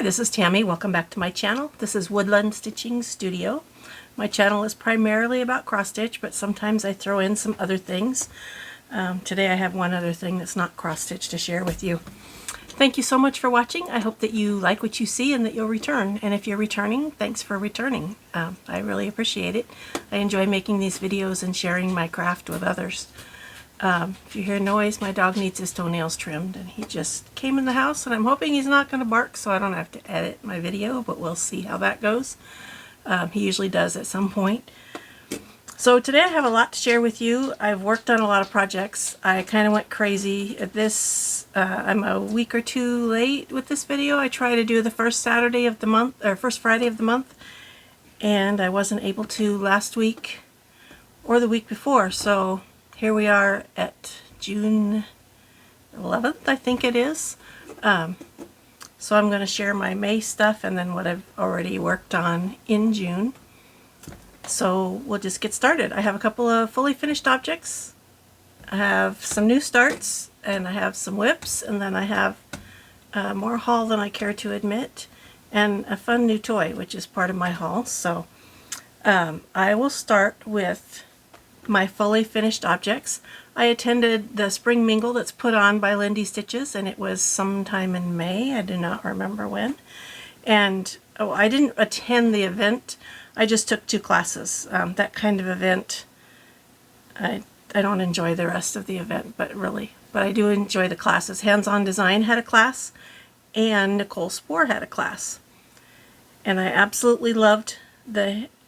Hi, this is Tammy. Welcome back to my channel. This is Woodland Stitching Studio. My channel is primarily about cross stitch, but sometimes I throw in some other things. Today I have one other thing that's not cross stitch to share with you. Thank you so much for watching. I hope that you like what you see and that you'll return. And if you're returning, thanks for returning. I really appreciate it. I enjoy making these videos and sharing my craft with others. If you hear noise, my dog needs his toenails trimmed, and he just came in the house, and I'm hoping he's not going to bark so I don't have to edit my video, but we'll see how that goes. He usually does at some point. So today I have a lot to share with you. I've worked on a lot of projects. I kind of went crazy at this. I'm a week or two late with this video. I try to do the first Saturday of the month, or first Friday of the month, and I wasn't able to last week or the week before, so here we are at June 11th, I think it is. So I'm going to share my May stuff and then what I've already worked on in June. So we'll just get started. I have a couple of fully finished objects. I have some new starts, and I have some whips, and then I have more haul than I care to admit, and a fun new toy, which is part of my haul. So I will start with my fully finished objects. I attended the spring mingle that's put on by Lindy Stitches, and it was sometime in May. I do not remember when. And I didn't attend the event. I just took 2 classes. That kind of event, I don't enjoy the rest of the event, but I do enjoy the classes. Hands-on Design had a class, and Nicole Spohr had a class. And I absolutely loved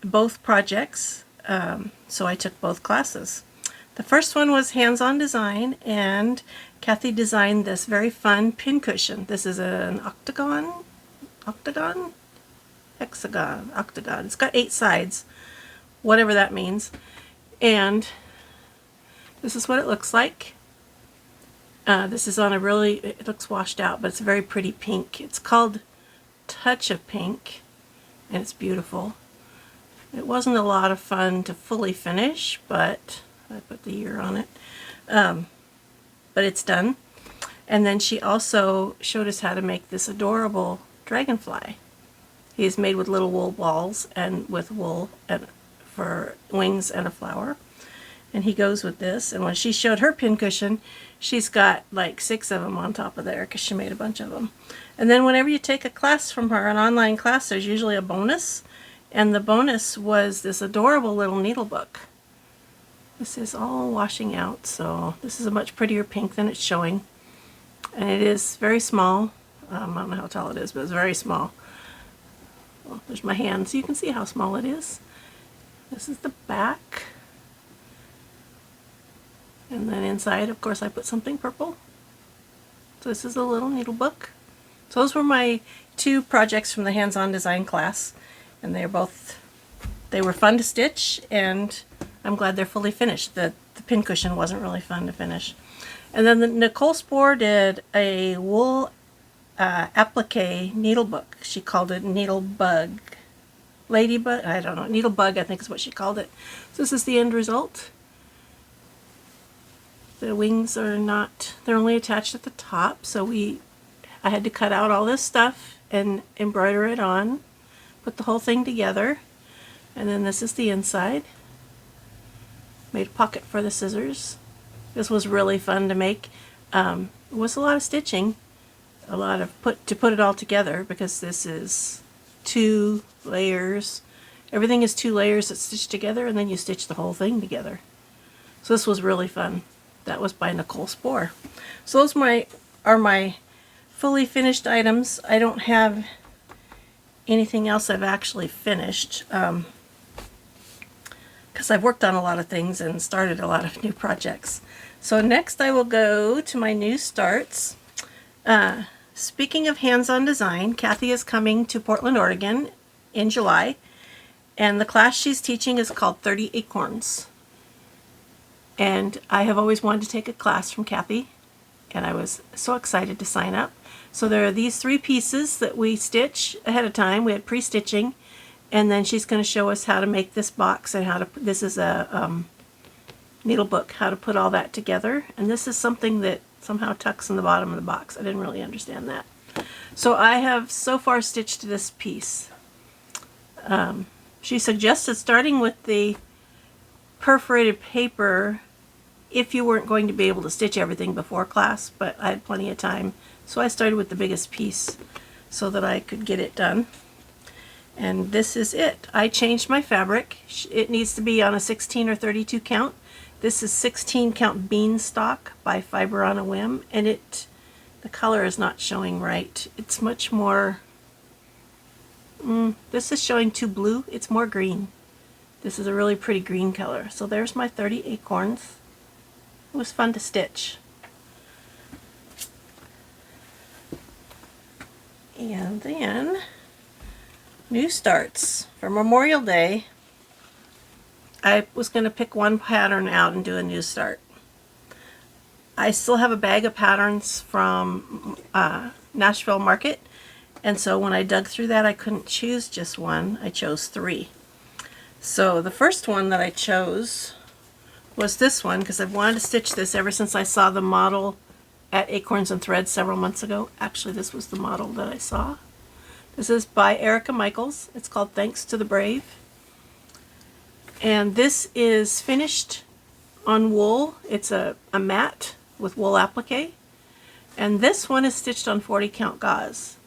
both projects. So I took both classes. The first one was Hands-on Design, and Kathy designed this very fun pincushion. This is an hexagon. It's got 8 sides, whatever that means. And this is what it looks like. This is on it looks washed out, but it's a very pretty pink. It's called Touch of Pink, and it's beautiful. It wasn't a lot of fun to fully finish, but I put the year on it. But it's done. And then she also showed us how to make this adorable dragonfly. He is made with little wool balls and with wool for wings and a flower. And he goes with this. And when she showed her pincushion, she's got like 6 of them on top of there because she made a bunch of them. And then whenever you take a class from her, an online class, there's usually a bonus. And the bonus was this adorable little needle book. This is all washing out, so this is a much prettier pink than it's showing. And it is very small. I don't know how tall it is, but it's very small. Well, there's my hand, so you can see how small it is. This is the back. And then inside, of course, I put something purple. So this is a little needle book. So those were my 2 projects from the Hands-on Design class. And they were fun to stitch, and I'm glad they're fully finished. The pincushion wasn't really fun to finish. And then Nicole Spohr did a wool applique needle book. She called it Needlebug. Ladybug? I don't know. Needlebug, I think is what she called it. So this is the end result. The wings are not, they're only attached at the top, so I had to cut out all this stuff and embroider it on. Put the whole thing together, and then this is the inside. Made a pocket for the scissors. This was really fun to make. It was a lot of stitching, to put it all together, because this is 2 layers. Everything is 2 layers that stitch together, and then you stitch the whole thing together. So this was really fun. That was by Nicole Spohr. So those are my fully finished items. I don't have anything else I've actually finished, because I've worked on a lot of things and started a lot of new projects. So next I will go to my new starts. Speaking of Hands-on Design, Kathy is coming to Portland, Oregon in July, and the class she's teaching is called 30 Acorns. And I have always wanted to take a class from Kathy, and I was so excited to sign up. So there are these 3 pieces that we stitch ahead of time. We had pre-stitching, and then she's going to show us how to make this box and how to, this is a needle book, how to put all that together. And this is something that somehow tucks in the bottom of the box. I didn't really understand that. So I have so far stitched this piece. She suggested starting with the perforated paper if you weren't going to be able to stitch everything before class, but I had plenty of time. So I started with the biggest piece so that I could get it done. And this is it. I changed my fabric. It needs to be on a 16 or 32 count. This is 16 count beanstalk by Fiber on a Whim, and the color is not showing right. It's much more, this is showing too blue. It's more green. This is a really pretty green color. So there's my 30 acorns. It was fun to stitch. And then, new starts. For Memorial Day, I was going to pick one pattern out and do a new start. I still have a bag of patterns from Nashville Market, and so when I dug through that I couldn't choose just one. I chose 3. So the first one that I chose was this one because I've wanted to stitch this ever since I saw the model at Acorns and Threads several months ago. Actually, this was the model that I saw. This is by Erica Michaels. It's called Thanks to the Brave. And this is finished on wool. It's a mat with wool applique. And this one is stitched on 40 count gauze.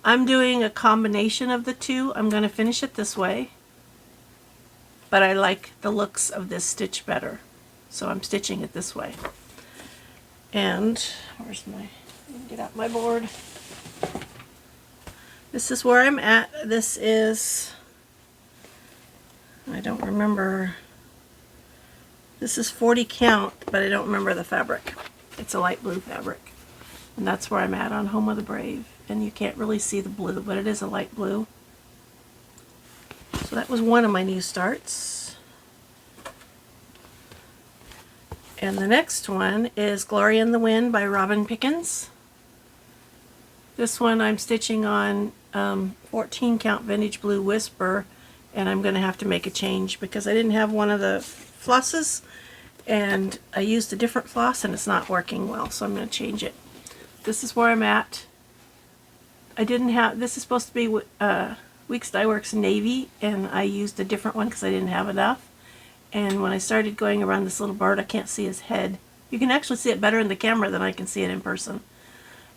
I'm doing a combination of the two. I'm going to finish it this way, but I like the looks of this stitch better, so I'm stitching it this way. And where's my, get out my board. This is where I'm at. This is, I don't remember, this is 40 count, but I don't remember the fabric. It's a light blue fabric, and that's where I'm at on Home of the Brave. And you can't really see the blue, but it is a light blue. So that was one of my new starts. And the next one is Glory in the Wind by Robin Pickens. This one I'm stitching on 14 count Vintage Blue Whisper, and I'm going to have to make a change because I didn't have one of the flosses, and I used a different floss and it's not working well, so I'm going to change it. This is where I'm at. I didn't have, this is supposed to be Weeks Dye Works Navy, and I used a different one because I didn't have enough. And when I started going around this little bird, I can't see his head. You can actually see it better in the camera than I can see it in person.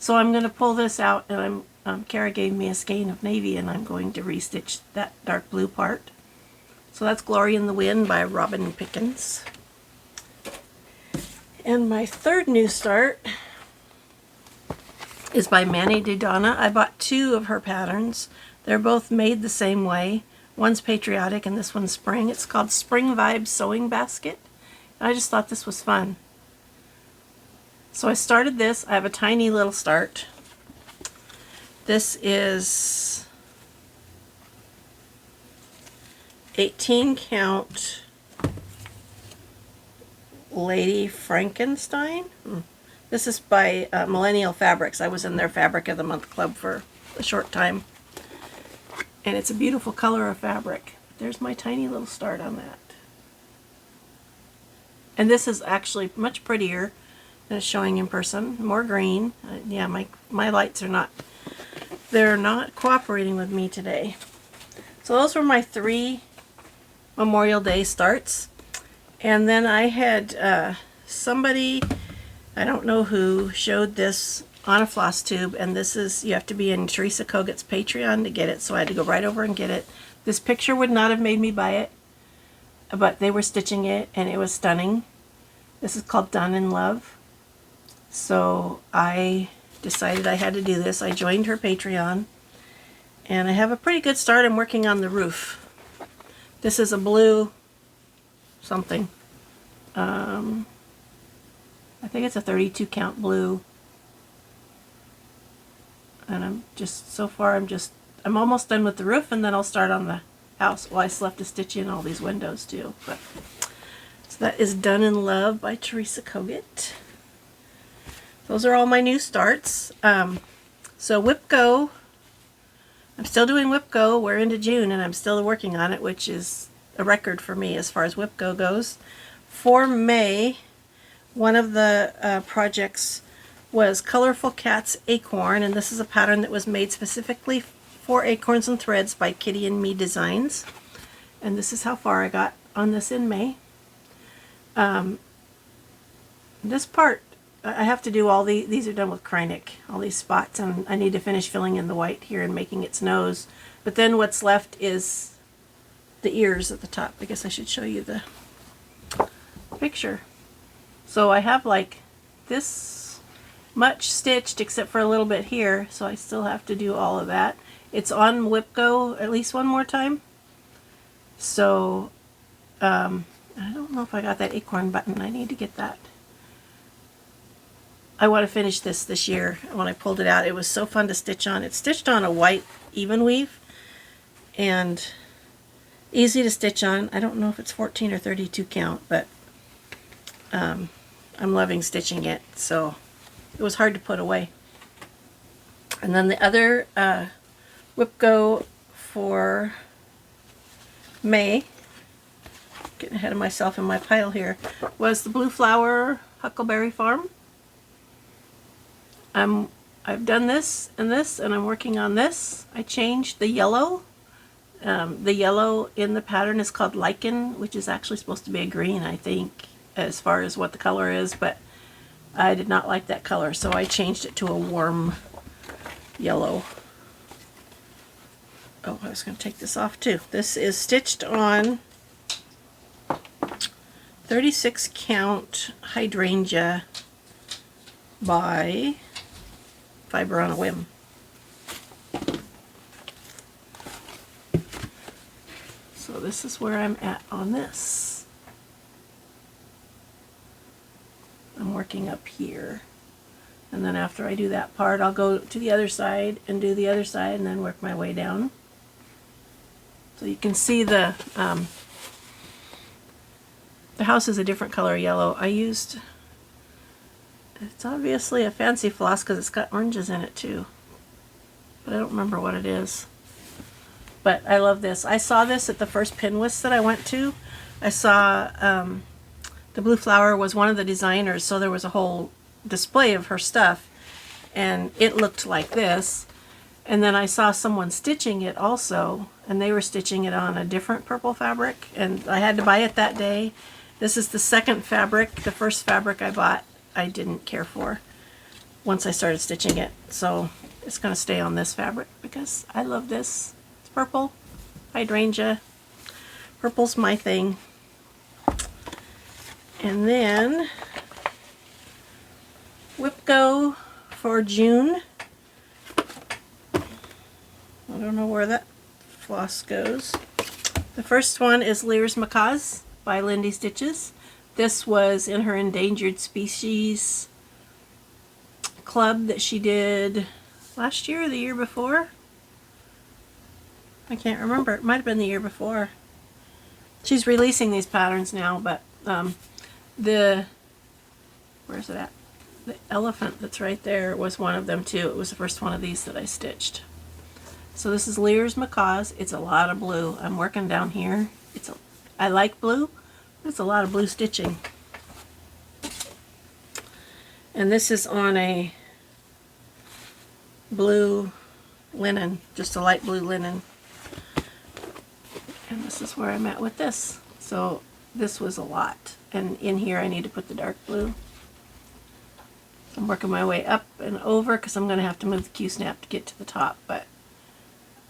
So I'm going to pull this out, and Kara gave me a skein of navy, and I'm going to restitch that dark blue part. So that's Glory in the Wind by Robin Pickens. And my third new start is by Manny Dudonna. I bought 2 of her patterns. They're both made the same way. One's patriotic and this one's spring. It's called Spring Vibes Sewing Basket. And I just thought this was fun. So I started this. I have a tiny little start. This is 18 count Lady Frankenstein. This is by Millennial Fabrics. I was in their Fabric of the Month club for a short time. And it's a beautiful color of fabric. There's my tiny little start on that. And this is actually much prettier than it's showing in person. More green. Yeah, my lights are not, they're not cooperating with me today. So those were my 3 Memorial Day starts. And then I had somebody, I don't know who, showed this on a Flosstube, and this is, you have to be in Teresa Kogut's Patreon to get it, so I had to go right over and get it. This picture would not have made me buy it, but they were stitching it, and it was stunning. This is called Done in Love. So I decided I had to do this. I joined her Patreon, and I have a pretty good start. I'm working on the roof. This is a blue something. I think it's a 32 count blue. And I'm just, so far I'm almost done with the roof, and then I'll start on the house. Well, I still have to stitch in all these windows too. But so that is Done in Love by Teresa Kogut. Those are all my new starts. So Whip Go, I'm still doing Whip Go. We're into June, and I'm still working on it, which is a record for me as far as Whip Go goes. For May, one of the projects was Colorful Cat's Acorn, and this is a pattern that was made specifically for acorns and threads by Kitty and Me Designs. And this is how far I got on this in May. This part, I have to do all these are done with Krynic, all these spots, and I need to finish filling in the white here and making its nose. But then what's left is the ears at the top. I guess I should show you the picture. So I have like this much stitched except for a little bit here, so I still have to do all of that. It's on Whipco at least one more time. So I don't know if I got that acorn button. I need to get that. I want to finish this year. When I pulled it out, it was so fun to stitch on. It's stitched on a white even weave and easy to stitch on. I don't know if it's 14 or 32 count, but I'm loving stitching it, so it was hard to put away. And then the other Whipco for May, getting ahead of myself in my pile here, was the Blue Flower Huckleberry Farm. I've done this, and I'm working on this. I changed the yellow. The yellow in the pattern is called Lichen, which is actually supposed to be a green, I think, as far as what the color is, but I did not like that color, so I changed it to a warm yellow. Oh, I was going to take this off too. This is stitched on 36 count hydrangea by Fiber on a Whim. So this is where I'm at on this. I'm working up here, and then after I do that part, I'll go to the other side and do the other side and then work my way down. So you can see the house is a different color yellow. I used, it's obviously a fancy floss because it's got oranges in it too, but I don't remember what it is. But I love this. I saw this at the first Pinwist that I went to. I saw the Blue Flower was one of the designers, so there was a whole display of her stuff, and it looked like this. And then I saw someone stitching it also, and they were stitching it on a different purple fabric, and I had to buy it that day. This is the second fabric. The first fabric I bought, I didn't care for once I started stitching it. So it's going to stay on this fabric because I love this. It's purple, hydrangea. Purple's my thing. And then Whipco for June. I don't know where that floss goes. The first one is Lear's Macaws by Lindy Stitches. This was in her endangered species club that she did last year or the year before. I can't remember. It might have been the year before. She's releasing these patterns now, but where's it at? The elephant that's right there was one of them too. It was the first one of these that I stitched. So this is Lear's Macaws. It's a lot of blue. I'm working down here. I like blue, but it's a lot of blue stitching. And this is on a blue linen, just a light blue linen. And this is where I'm at with this. So this was a lot. And in here I need to put the dark blue. So I'm working my way up and over because I'm going to have to move the Q-snap to get to the top, but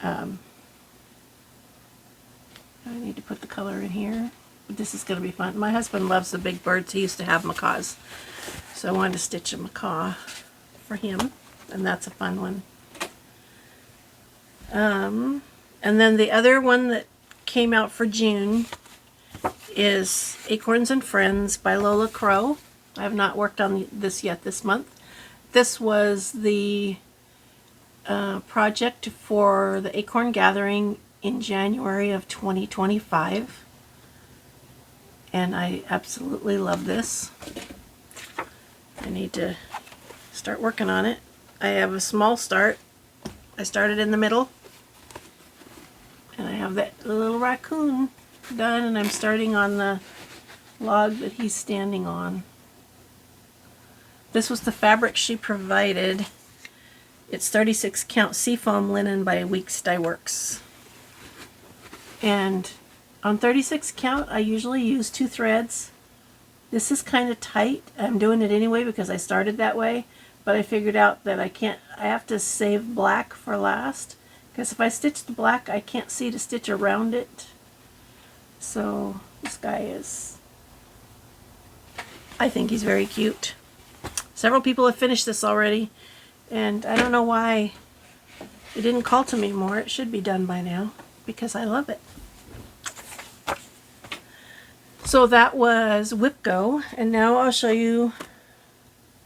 I need to put the color in here. But this is going to be fun. My husband loves the big birds. He used to have macaws, so I wanted to stitch a macaw for him, and that's a fun one. And then the other one that came out for June is Acorns and Friends by Lola Crow. I have not worked on this yet this month. This was the project for the Acorn Gathering in January of 2025, and I absolutely love this. I need to start working on it. I have a small start. I started in the middle, and I have that little raccoon done, and I'm starting on the log that he's standing on. This was the fabric she provided. It's 36 count seafoam linen by Weeks Dye Works. And on 36 count, I usually use 2 threads. This is kind of tight. I'm doing it anyway because I started that way, but I figured out that I have to save black for last, because if I stitch the black, I can't see to stitch around it. So this guy is, I think he's very cute. Several people have finished this already, and I don't know why it didn't call to me more. It should be done by now because I love it. So that was Whip Go, and now I'll show you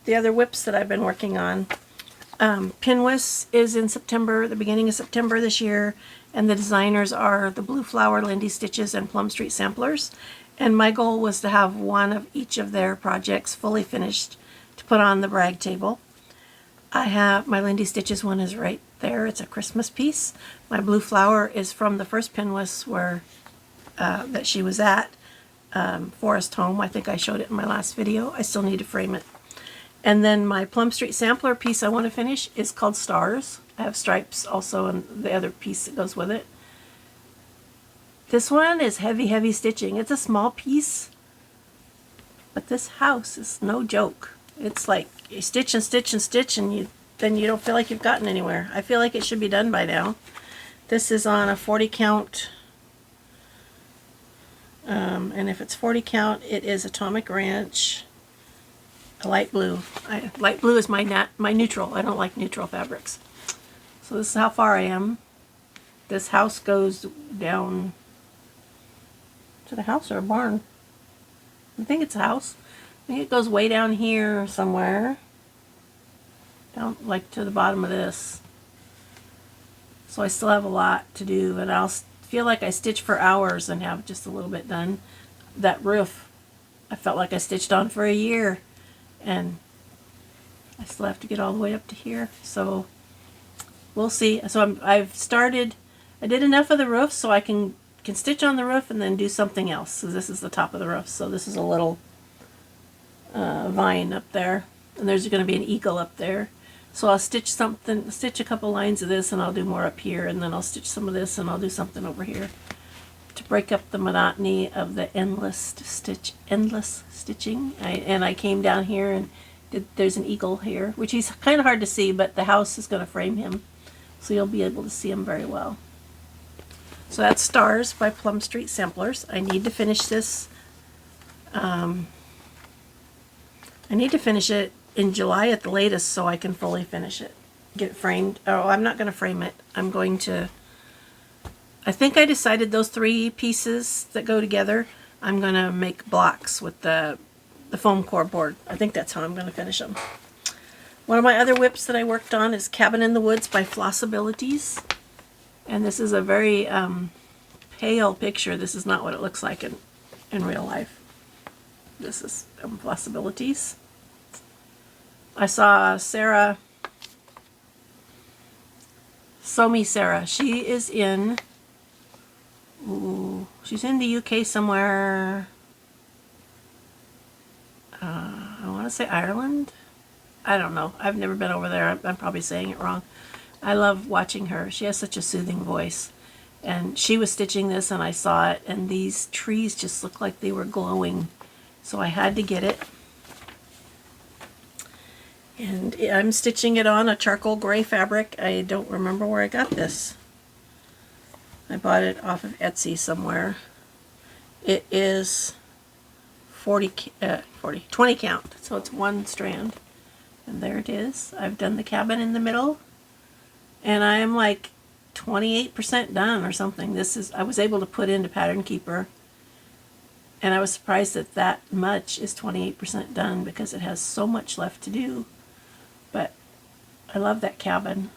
the other whips that I've been working on. Pinwis is in September, the beginning of September this year, and the designers are the Blue Flower, Lindy Stitches, and Plum Street Samplers. And my goal was to have one of each of their projects fully finished to put on the brag table. I have my Lindy Stitches one is right there. It's a Christmas piece. My Blue Flower is from the first Pinwis where that she was at. Forest Home. I think I showed it in my last video. I still need to frame it. And then my Plum Street Sampler piece I want to finish is called Stars. I have stripes also and the other piece that goes with it. This one is heavy stitching. It's a small piece, but this house is no joke. It's like you stitch and stitch and stitch, and then you don't feel like you've gotten anywhere. I feel like it should be done by now. This is on a 40 count. And if it's 40 count, it is Atomic Ranch, a light blue. Light blue is my neutral. I don't like neutral fabrics. So this is how far I am. This house goes down to the house or a barn. I think it's a house. I think it goes way down here somewhere. Down like to the bottom of this. So I still have a lot to do, and I'll feel like I stitch for hours and have just a little bit done. That roof, I felt like I stitched on for a year, and I still have to get all the way up to here. So we'll see. So I've started. I did enough of the roof so I can stitch on the roof and then do something else. So this is the top of the roof. So this is a little vine up there, and there's going to be an eagle up there. So I'll stitch a couple lines of this, and I'll do more up here, and then I'll stitch some of this, and I'll do something over here to break up the monotony of the endless stitching. I came down here and there's an eagle here, which he's kind of hard to see, but the house is going to frame him, so you'll be able to see him very well. So that's Stars by Plum Street Samplers. I need to finish this. I need to finish it in July at the latest so I can fully finish it. Get it framed. Oh, I'm not going to frame it. I'm going to... I think I decided those 3 pieces that go together, I'm going to make blocks with the foam core board. I think that's how I'm going to finish them. One of my other whips that I worked on is Cabin in the Woods by Flossabilities. And this is a very pale picture. This is not what it looks like in real life. This is Flossabilities. I saw Sarah, Sarah. She is in, she's in the UK somewhere. I want to say Ireland. I don't know. I've never been over there. I'm probably saying it wrong. I love watching her. She has such a soothing voice. And she was stitching this, and I saw it, and these trees just looked like they were glowing. So I had to get it. And I'm stitching it on a charcoal gray fabric. I don't remember where I got this. I bought it off of Etsy somewhere. It is 20 count, so it's 1 strand. And there it is. I've done the cabin in the middle, and I am like 28% done or something. I was able to put into Pattern Keeper, and I was surprised that much is 28% done because it has so much left to do. But I love that cabin.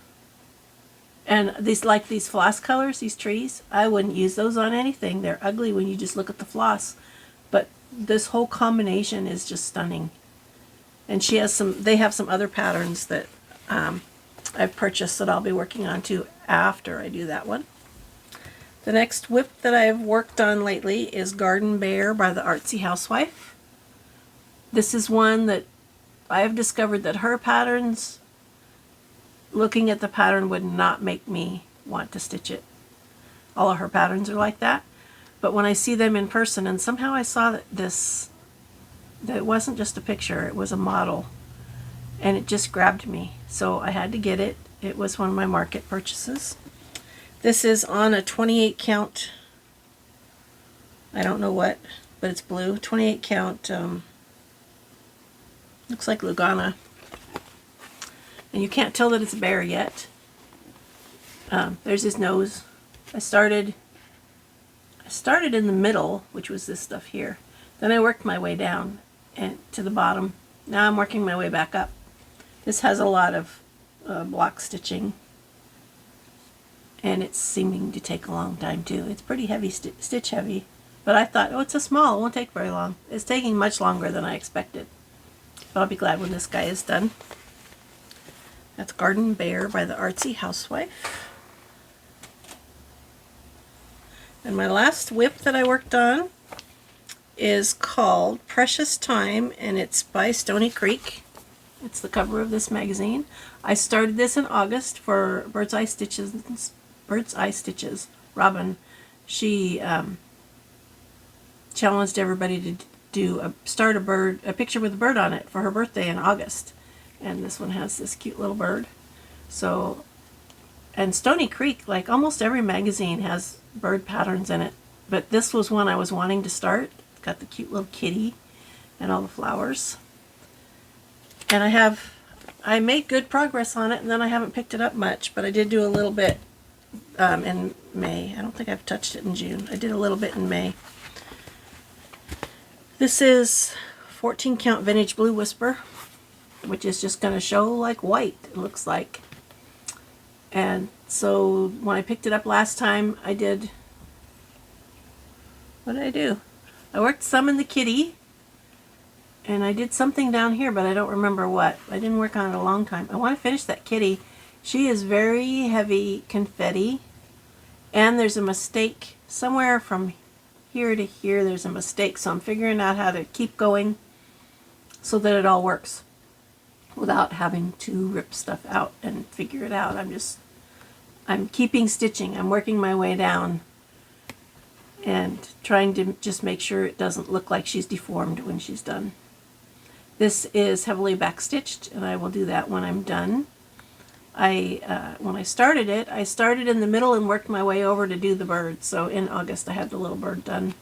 And these floss colors, these trees, I wouldn't use those on anything. They're ugly when you just look at the floss. But this whole combination is just stunning. And they have some other patterns that I've purchased that I'll be working on too after I do that one. The next whip that I've worked on lately is Garden Bear by the Artsy Housewife. This is one that I have discovered that her patterns, looking at the pattern would not make me want to stitch it. All of her patterns are like that. But when I see them in person, and somehow I saw that that it wasn't just a picture, it was a model, and it just grabbed me. So I had to get it. It was one of my market purchases. This is on a 28 count, I don't know what, but it's blue, 28 count, looks like Lugana. And you can't tell that it's a bear yet. There's his nose. I started in the middle, which was this stuff here. Then I worked my way down and to the bottom. Now I'm working my way back up. This has a lot of block stitching, and it's seeming to take a long time too. It's pretty heavy, stitch heavy, but I thought, oh, it's a small, it won't take very long. It's taking much longer than I expected, but I'll be glad when this guy is done. That's Garden Bear by the Artsy Housewife. And my last whip that I worked on is called Precious Time, and it's by Stony Creek. It's the cover of this magazine. I started this in August for Bird's Eye Stitches. Robin, she challenged everybody to start a picture with a bird on it for her birthday in August. And this one has this cute little bird. So, and Stony Creek, like almost every magazine has bird patterns in it, but this was one I was wanting to start. It's got the cute little kitty and all the flowers. And I made good progress on it, and then I haven't picked it up much, but I did do a little bit in May. I don't think I've touched it in June. I did a little bit in May. This is 14 count Vintage Blue Whisper, which is just going to show like white, it looks like. And so when I picked it up last time, what did I do? I worked some in the kitty, and I did something down here, but I don't remember what. I didn't work on it a long time. I want to finish that kitty. She is very heavy confetti, and there's a mistake somewhere from here to here. There's a mistake, so I'm figuring out how to keep going so that it all works without having to rip stuff out and figure it out. I'm keeping stitching. I'm working my way down and trying to just make sure it doesn't look like she's deformed when she's done. This is heavily backstitched, and I will do that when I'm done. When I started it, I started in the middle and worked my way over to do the bird. So in August I had the little bird done.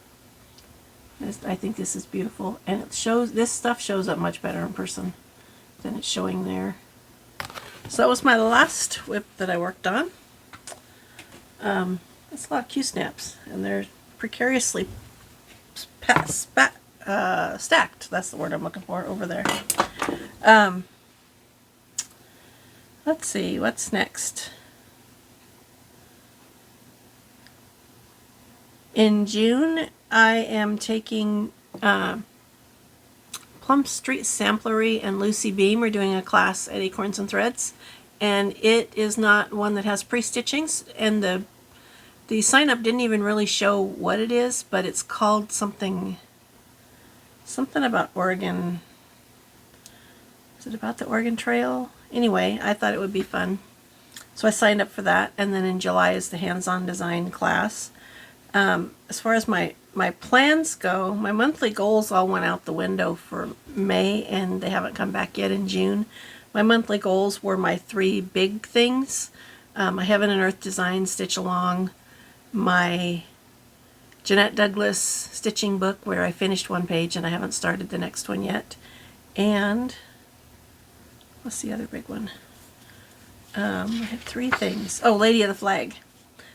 I think this is beautiful, and this stuff shows up much better in person than it's showing there. So that was my last whip that I worked on. It's a lot of Q-snaps, and they're precariously stacked. That's the word I'm looking for over there. Let's see, what's next? In June, I am taking Plum Street Samplery and Lucy Beam are doing a class at Acorns and Threads, and it is not one that has pre-stitchings, and the sign-up didn't even really show what it is, but it's called something about Oregon. Is it about the Oregon Trail? Anyway, I thought it would be fun, so I signed up for that. And then in July is the hands-on design class. As far as my plans go, my monthly goals all went out the window for May, and they haven't come back yet in June. My monthly goals were my 3 big things. My Heaven and Earth Design Stitch Along, my Jeanette Douglas stitching book, where I finished 1 page and I haven't started the next one yet, and what's the other big one? I had 3 things. Oh, Lady of the Flag.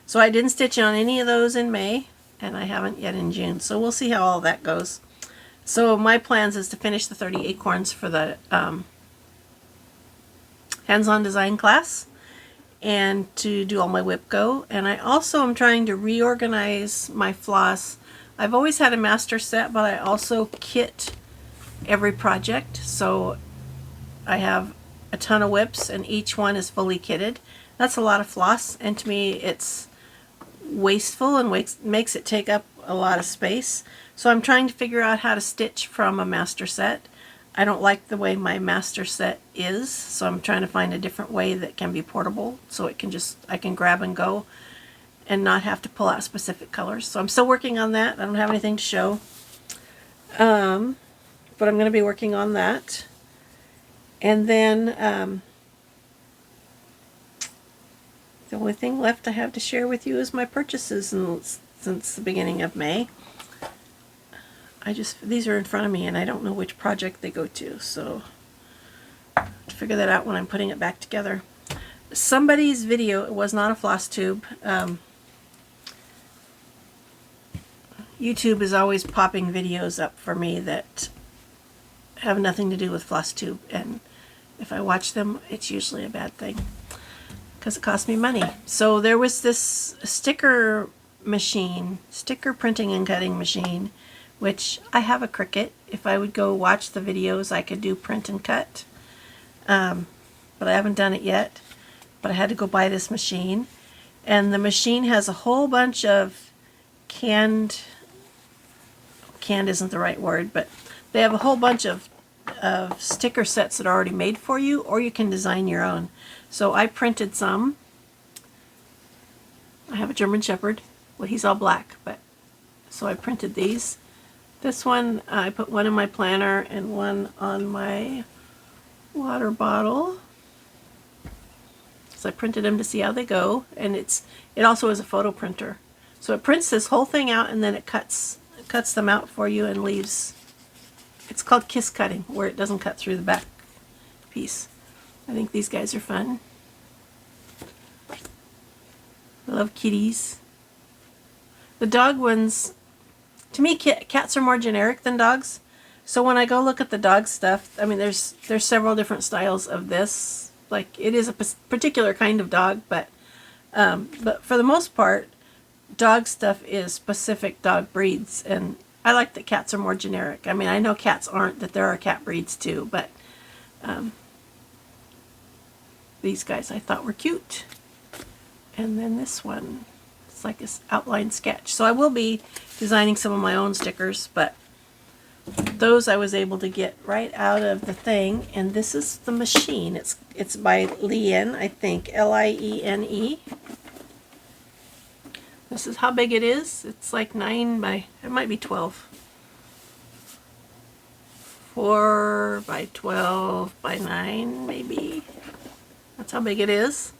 So I didn't stitch on any of those in May, and I haven't yet in June. So we'll see how all that goes. So my plans is to finish the 30 acorns for the hands-on design class, and to do all my whip go. And I also am trying to reorganize my floss. I've always had a master set, but I also kit every project. So I have a ton of whips, and each one is fully kitted. That's a lot of floss, and to me it's wasteful and makes it take up a lot of space. So I'm trying to figure out how to stitch from a master set. I don't like the way my master set is, so I'm trying to find a different way that can be portable, so it can just, I can grab and go and not have to pull out specific colors. So I'm still working on that. I don't have anything to show. But I'm going to be working on that. And then the only thing left I have to share with you is my purchases since the beginning of May. These are in front of me and I don't know which project they go to, so I'll figure that out when I'm putting it back together. Somebody's video, it was not a Flosstube. YouTube is always popping videos up for me that have nothing to do with Flosstube, and if I watch them, it's usually a bad thing because it costs me money. So there was this sticker machine, sticker printing and cutting machine, which I have a Cricut. If I would go watch the videos, I could do print and cut, but I haven't done it yet. But I had to go buy this machine, and the machine has a whole bunch of canned isn't the right word, but they have a whole bunch of sticker sets that are already made for you, or you can design your own. So I printed some. I have a German Shepherd. Well, he's all black, but so I printed these. This one, I put one in my planner and one on my water bottle. So I printed them to see how they go, and it also is a photo printer. So it prints this whole thing out, and then it cuts them out for you and leaves. It's called kiss cutting, where it doesn't cut through the back piece. I think these guys are fun. I love kitties. The dog ones, to me, cats are more generic than dogs. So when I go look at the dog stuff, I mean, there's several different styles of this. Like, it is a particular kind of dog, but for the most part, dog stuff is specific dog breeds, and I like that cats are more generic. I mean, I know cats aren't, that there are cat breeds too, but these guys I thought were cute. And then this one, it's like this outline sketch. So I will be designing some of my own stickers, but those I was able to get right out of the thing. And this is the machine. It's by Liene, I think, Liene. This is how big it is. It's like 9 by, it might be 12. 4 by 12 by 9 maybe. That's how big it is.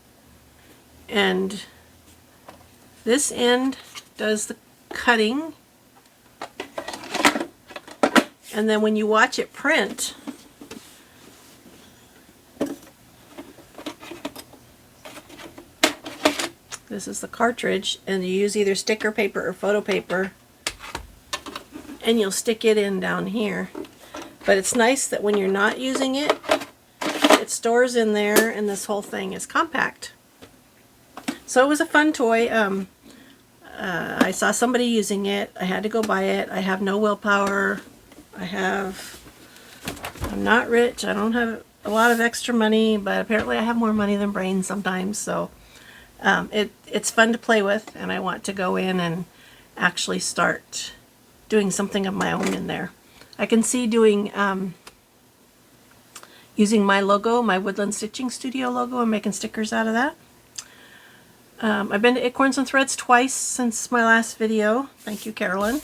And this end does the cutting. And then when you watch it print, this is the cartridge, and you use either sticker paper or photo paper, and you'll stick it in down here. But it's nice that when you're not using it, it stores in there, and this whole thing is compact. So it was a fun toy. I saw somebody using it. I had to go buy it. I have no willpower. I'm not rich. I don't have a lot of extra money, but apparently I have more money than brains sometimes. So it's fun to play with, and I want to go in and actually start doing something of my own in there. I can see doing using my logo, my Woodland Stitching Studio logo, and making stickers out of that. I've been to Acorns and Threads twice since my last video. Thank you, Carolyn.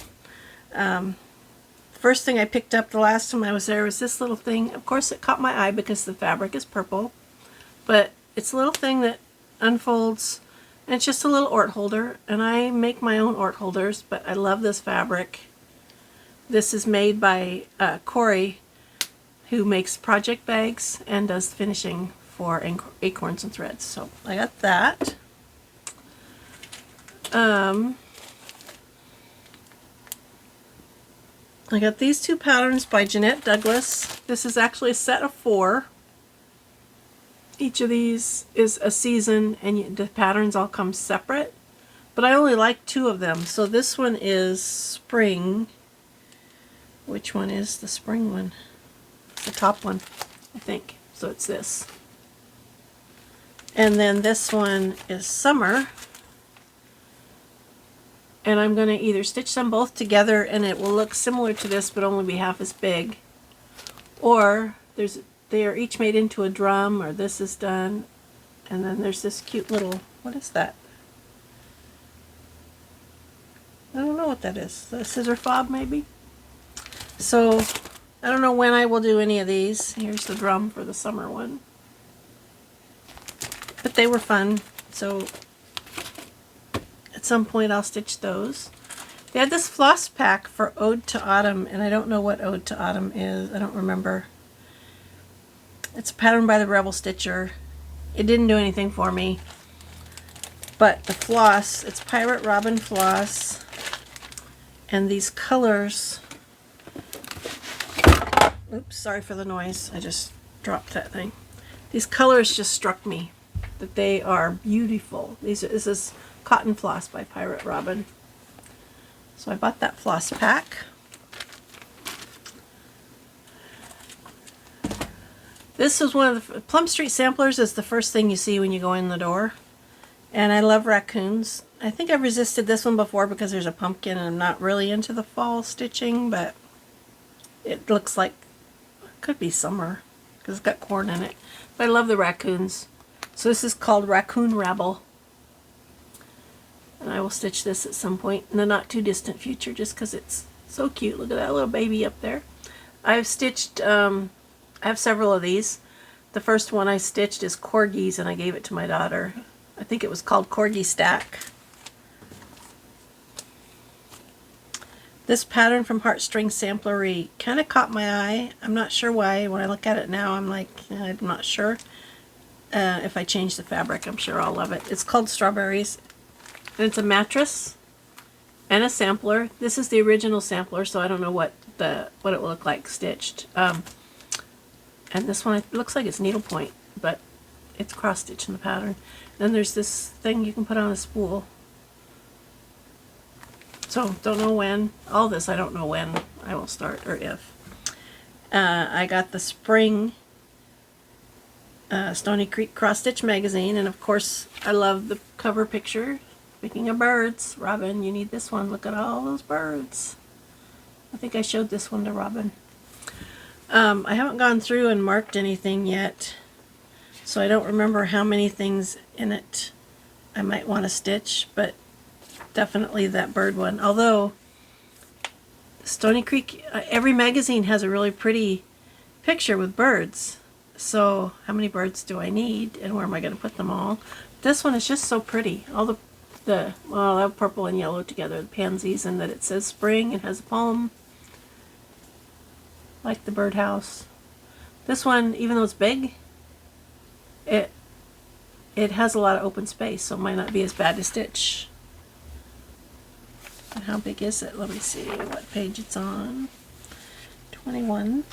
First thing I picked up the last time I was there was this little thing. Of course, it caught my eye because the fabric is purple, but it's a little thing that unfolds, and it's just a little ort holder, and I make my own ort holders, but I love this fabric. This is made by Corey, who makes project bags and does finishing for Acorns and Threads. So I got that. I got these two patterns by Jeanette Douglas. This is actually a set of 4. Each of these is a season, and the patterns all come separate, but I only like 2 of them. So this one is spring. Which one is the spring one? The top one, I think. So it's this. And then this one is summer. And I'm going to either stitch them both together and it will look similar to this but only be half as big, Or they are each made into a drum, or this is done, and then there's this cute little, what is that? I don't know what that is. A scissor fob maybe? So I don't know when I will do any of these. Here's the drum for the summer one. But they were fun, so at some point I'll stitch those. They had this floss pack for Ode to Autumn, and I don't know what Ode to Autumn is. I don't remember. It's a pattern by the Rebel Stitcher. It didn't do anything for me. But the floss, it's Pirate Robin floss. And these colors... Oops, sorry for the noise. I just dropped that thing. These colors just struck me. That they are beautiful. This is Cotton Floss by Pirate Robin. So I bought that floss pack. This is one of the Plum Street samplers is the first thing you see when you go in the door. And I love raccoons. I think I've resisted this one before because there's a pumpkin and I'm not really into the fall stitching, but it looks like it could be summer because it's got corn in it. But I love the raccoons. So this is called Raccoon Rabble. And I will stitch this at some point in the not too distant future just because it's so cute. Look at that little baby up there. I've stitched, I have several of these. The first one I stitched is Corgis and I gave it to my daughter. I think it was called Corgi Stack. This pattern from Heartstring Samplery kind of caught my eye. I'm not sure why. When I look at it now, I'm like, I'm not sure. If I change the fabric, I'm sure I'll love it. It's called Strawberries. And it's a mattress and a sampler. This is the original sampler, so I don't know what it will look like stitched. And this one, it looks like it's needlepoint, but it's cross-stitched in the pattern. Then there's this thing you can put on a spool. So, don't know when. All this, I don't know when I will start, or if. I got the spring Stony Creek Cross Stitch magazine, and of course, I love the cover picture. Speaking of birds, Robin, you need this one. Look at all those birds. I think I showed this one to Robin. I haven't gone through and marked anything yet, so I don't remember how many things in it I might want to stitch, but definitely that bird one. Although Stony Creek, every magazine has a really pretty picture with birds. So how many birds do I need, and where am I going to put them all? This one is just so pretty. All the well, I have purple and yellow together, the pansies, and that it says spring. It has a palm, like the birdhouse. This one, even though it's big, it has a lot of open space, so it might not be as bad to stitch. And how big is it? Let me see what page it's on. 21.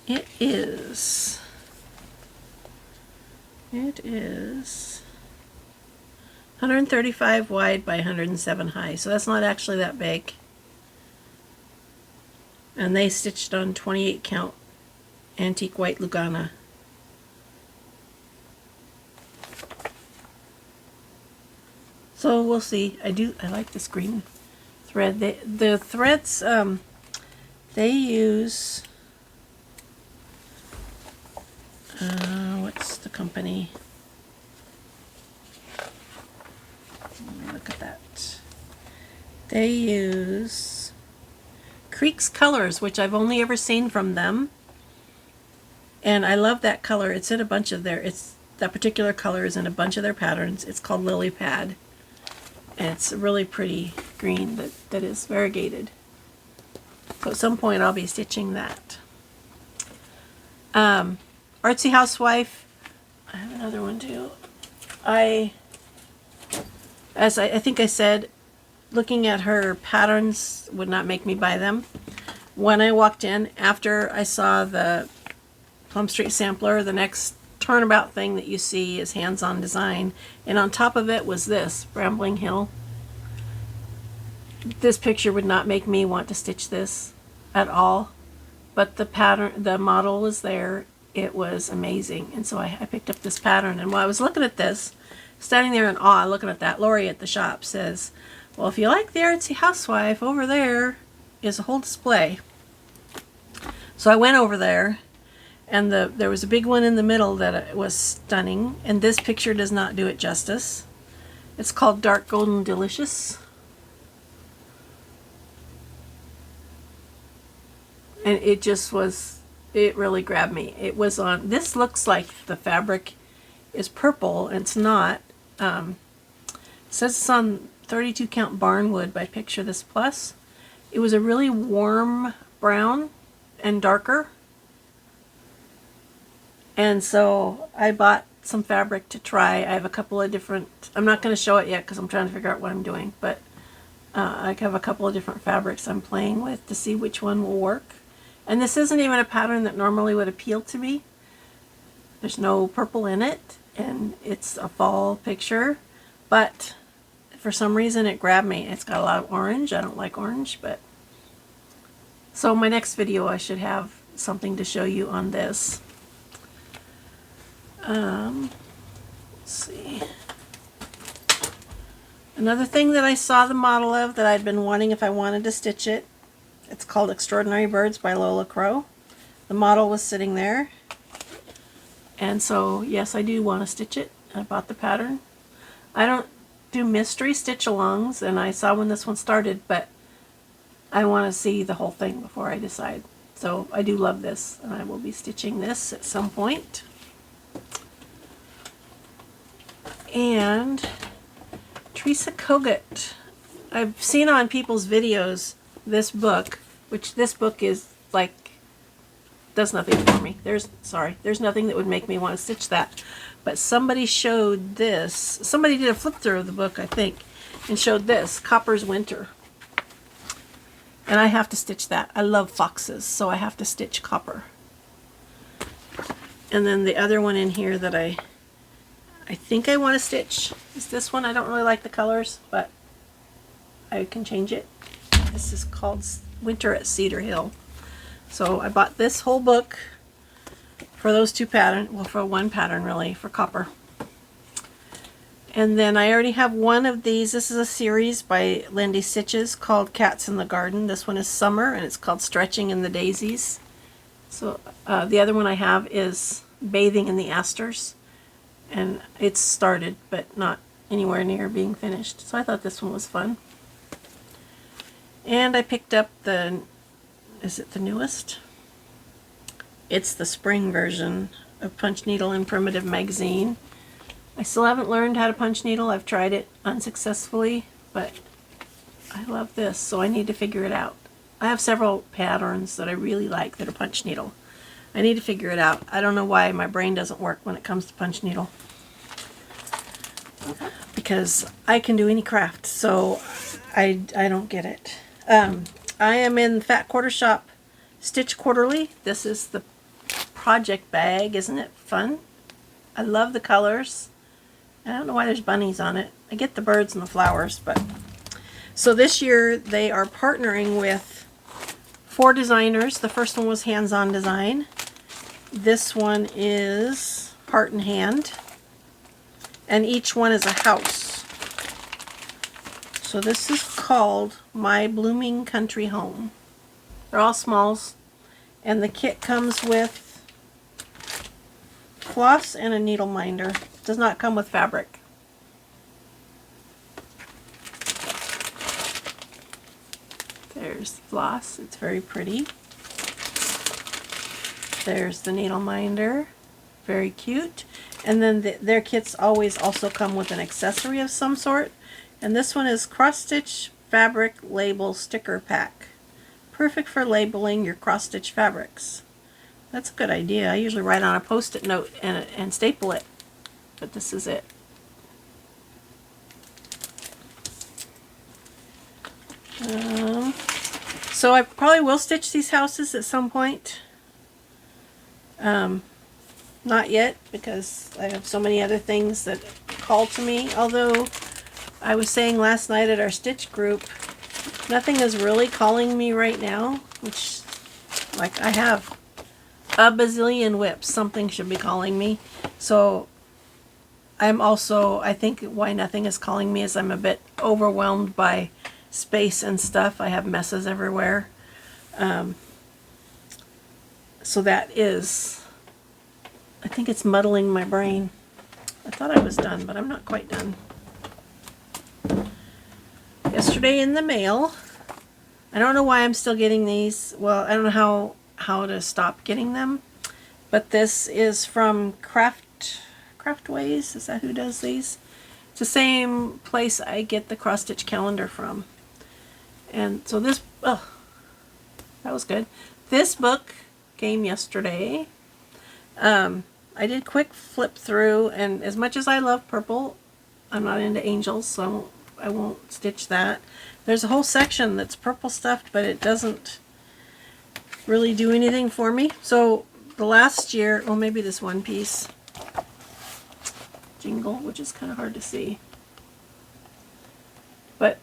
It is 135 wide by 107 high, so that's not actually that big. And they stitched on 28 count antique white Lugana. So we'll see. I like this green thread. The threads they use what's the company? Look at that. They use Creeks Colors, which I've only ever seen from them. And I love that color. It's in a bunch of that particular color is in a bunch of their patterns. It's called Lily Pad. And it's a really pretty green that is variegated. So at some point I'll be stitching that. Artsy Housewife. I have another one too. As I think I said, looking at her patterns would not make me buy them. When I walked in, after I saw the Plum Street sampler, the next turnabout thing that you see is hands-on design, and on top of it was this Brambling Hill. This picture would not make me want to stitch this at all, but the pattern, the model was there. It was amazing, and so I picked up this pattern. And while I was looking at this, standing there in awe looking at that, Lori at the shop says, well, if you like the Artsy Housewife, over there is a whole display. So I went over there, and there was a big one in the middle that was stunning, and this picture does not do it justice. It's called Dark Golden Delicious. And it just was, it really grabbed me. It was on, this looks like the fabric is purple, and it's not. It says it's on 32 count barnwood by Picture This Plus. It was a really warm brown and darker. And so I bought some fabric to try. I have a couple of different, I'm not going to show it yet because I'm trying to figure out what I'm doing, but I have a couple of different fabrics I'm playing with to see which one will work. And this isn't even a pattern that normally would appeal to me. There's no purple in it, and it's a fall picture, but for some reason it grabbed me. It's got a lot of orange. I don't like orange, but so my next video I should have something to show you on this. Let's see. Another thing that I saw the model of that I'd been wanting if I wanted to stitch it. It's called Extraordinary Birds by Lola Crow. The model was sitting there. And so, yes, I do want to stitch it. I bought the pattern. I don't do mystery stitch-alongs, and I saw when this one started, but I want to see the whole thing before I decide. So I do love this, and I will be stitching this at some point. And Teresa Kogut. I've seen on people's videos this book, which this book is like, does nothing for me. There's nothing that would make me want to stitch that. But somebody showed this. Somebody did a flip through of the book, I think, and showed this, Copper's Winter. And I have to stitch that. I love foxes, so I have to stitch Copper. And then the other one in here that I think I want to stitch is this one. I don't really like the colors, but I can change it. This is called Winter at Cedar Hill. So I bought this whole book for those two patterns, well, for one pattern really, for Copper. And then I already have one of these. This is a series by Lindy Stitches called Cats in the Garden. This one is summer, and it's called Stretching in the Daisies. So the other one I have is Bathing in the Asters. And it's started, but not anywhere near being finished. So I thought this one was fun. And I picked up the, is it the newest? It's the spring version of Punch Needle and Primitive Magazine. I still haven't learned how to punch needle. I've tried it unsuccessfully, but I love this, so I need to figure it out. I have several patterns that I really like that are punch needle. I need to figure it out. I don't know why my brain doesn't work when it comes to punch needle, because I can do any craft, so I don't get it. I am in Fat Quarter Shop Stitch Quarterly. This is the project bag. Isn't it fun? I love the colors. I don't know why there's bunnies on it. I get the birds and the flowers, but so this year they are partnering with 4 designers. The first one was Hands-On Design. This one is Heart and Hand, and each one is a house. So this is called My Blooming Country Home. They're all smalls, and the kit comes with floss and a needle minder. It does not come with fabric. There's floss. It's very pretty. There's the needle minder. Very cute. And then their kits always also come with an accessory of some sort. And this one is Cross Stitch Fabric Label Sticker Pack. Perfect for labeling your cross stitch fabrics. That's a good idea. I usually write on a post-it note and staple it, but this is it. So I probably will stitch these houses at some point. Not yet, because I have so many other things that call to me. Although I was saying last night at our stitch group, nothing is really calling me right now, which, like, I have a bazillion whips. Something should be calling me. So I'm also, I think why nothing is calling me is I'm a bit overwhelmed by space and stuff. I have messes everywhere. So that is, I think it's muddling my brain. I thought I was done, but I'm not quite done. Yesterday in the mail, I don't know why I'm still getting these. Well, I don't know how to stop getting them. But this is from Craftways. Is that who does these? It's the same place I get the cross stitch calendar from. And so this, oh, that was good. This book came yesterday. I did quick flip through, and as much as I love purple, I'm not into angels, so I won't stitch that. There's a whole section that's purple stuffed, but it doesn't really do anything for me. So the last year, well, maybe this one piece, jingle, which is kind of hard to see, but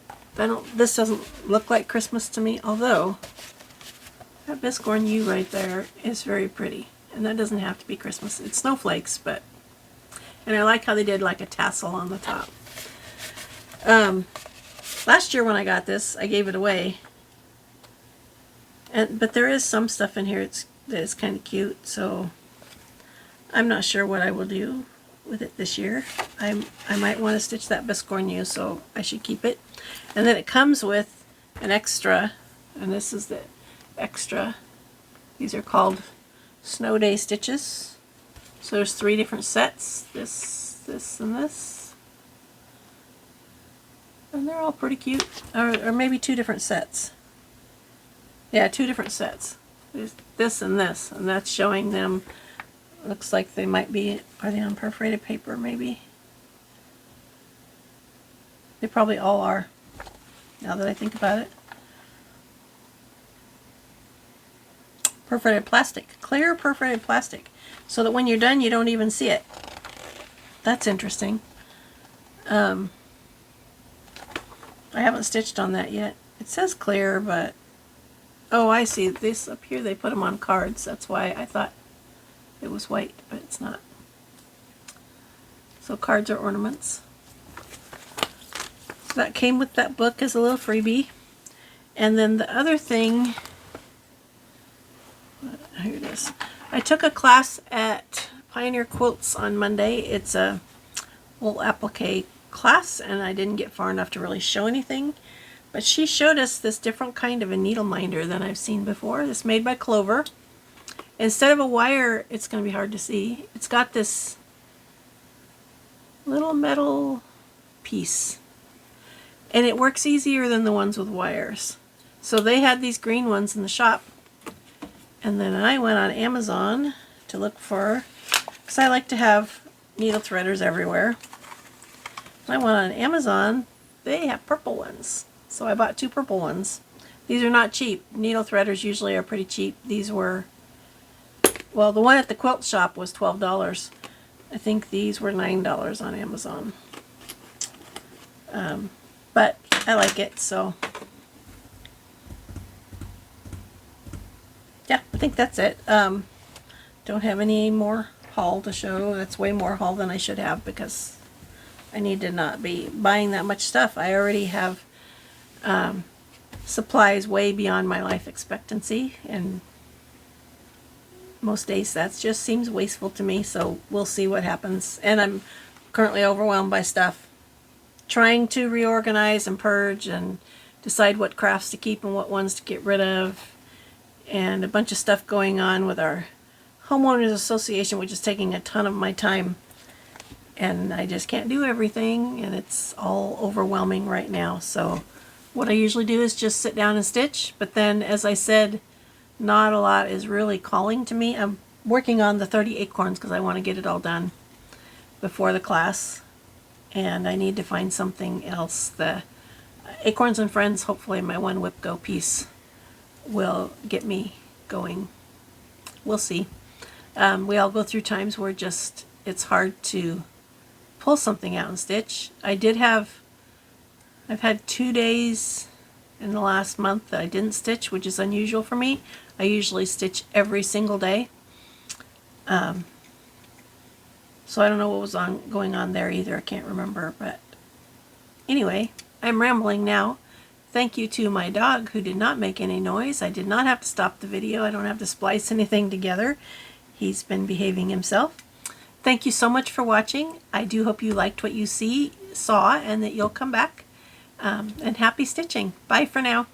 this doesn't look like Christmas to me, although that Biscorn U right there is very pretty, and that doesn't have to be Christmas. It's snowflakes, but, and I like how they did like a tassel on the top. Last year when I got this, I gave it away, but there is some stuff in here that is kind of cute, so I'm not sure what I will do with it this year. I might want to stitch that Biscorn U, so I should keep it. And then it comes with an extra, and this is the extra. These are called Snow Day stitches. So there's 3 different sets, this, and this. And they're all pretty cute. Or maybe 2 different sets. Yeah, 2 different sets. There's this, and that's showing them. Looks like they might be, are they on perforated paper maybe? They probably all are, now that I think about it. Perforated plastic, clear perforated plastic, so that when you're done you don't even see it. That's interesting. I haven't stitched on that yet. It says clear, but oh, I see. This up here, they put them on cards. That's why I thought it was white, but it's not. So cards are ornaments. So that came with that book as a little freebie. And then the other thing, here it is. I took a class at Pioneer Quilts on Monday. It's a wool applique class, and I didn't get far enough to really show anything. But she showed us this different kind of a needle minder than I've seen before. It's made by Clover. Instead of a wire, it's going to be hard to see. It's got this little metal piece. And it works easier than the ones with wires. So they had these green ones in the shop. And then I went on Amazon to look for, because I like to have needle threaders everywhere. I went on Amazon, they have purple ones. So I bought 2 purple ones. These are not cheap. Needle threaders usually are pretty cheap. These were, well, the one at the quilt shop was $12. I think these were $9 on Amazon. But I like it, so yeah, I think that's it. Don't have any more haul to show. That's way more haul than I should have because I need to not be buying that much stuff. I already have supplies way beyond my life expectancy, and most days that just seems wasteful to me, so we'll see what happens. And I'm currently overwhelmed by stuff. Trying to reorganize and purge and decide what crafts to keep and what ones to get rid of, and a bunch of stuff going on with our homeowners association, which is taking a ton of my time, and I just can't do everything, and it's all overwhelming right now. So what I usually do is just sit down and stitch, but then, as I said, not a lot is really calling to me. I'm working on the 30 acorns because I want to get it all done before the class, and I need to find something else. The Acorns and Friends, hopefully my one whip go piece will get me going. We'll see. We all go through times where it's hard to pull something out and stitch. I've had 2 days in the last month that I didn't stitch, which is unusual for me. I usually stitch every single day. So I don't know what was going on there either. I can't remember. But anyway, I'm rambling now. Thank you to my dog who did not make any noise. I did not have to stop the video. I don't have to splice anything together. He's been behaving himself. Thank you so much for watching. I do hope you liked what you saw and that you'll come back. And happy stitching. Bye for now.